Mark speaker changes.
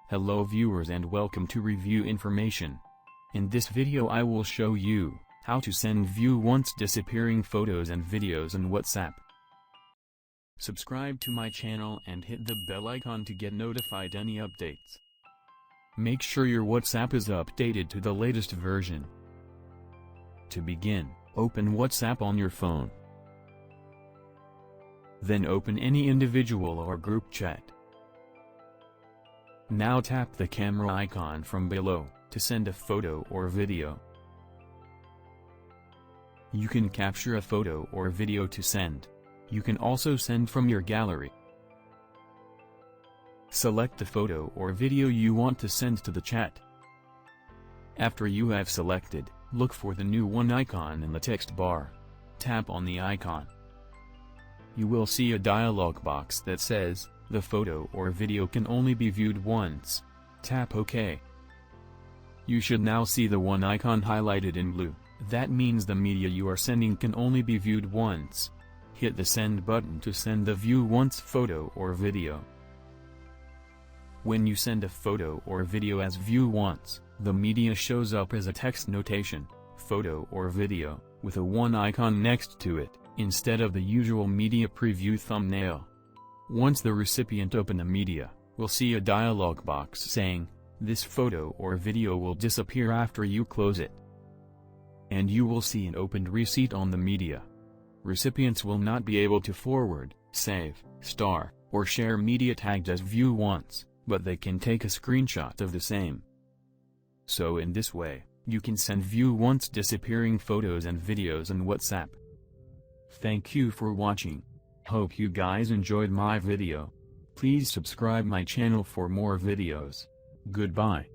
Speaker 1: Hello viewers and welcome to Review Information. In this video I will show you how to send view once disappearing photos and videos in WhatsApp. Subscribe to my channel and hit the bell icon to get notified any updates. Make sure your WhatsApp is updated to the latest version. To begin, open WhatsApp on your phone. Then open any individual or group chat. Now tap the camera icon from below to send a photo or video. You can capture a photo or video to send. You can also send from your gallery. Select the photo or video you want to send to the chat. After you have selected, look for the new one icon in the text bar. Tap on the icon. You will see a dialog box that says, "The photo or video can only be viewed once." Tap OK. You should now see the one icon highlighted in blue. That means the media you are sending can only be viewed once. Hit the send button to send the view once photo or video. When you send a photo or video as view once, the media shows up as a text notation, photo or video, with a one icon next to it, instead of the usual media preview thumbnail. Once the recipient opens the media, will see a dialog box saying, "This photo or video will disappear after you close it." And you will see an opened receipt on the media. Recipients will not be able to forward, save, star, or share media tagged as view once, but they can take a screenshot of the same. So in this way, you can send view once disappearing photos and videos in WhatsApp. Thank you for watching. Hope you guys enjoyed my video. Please subscribe my channel for more videos. Goodbye.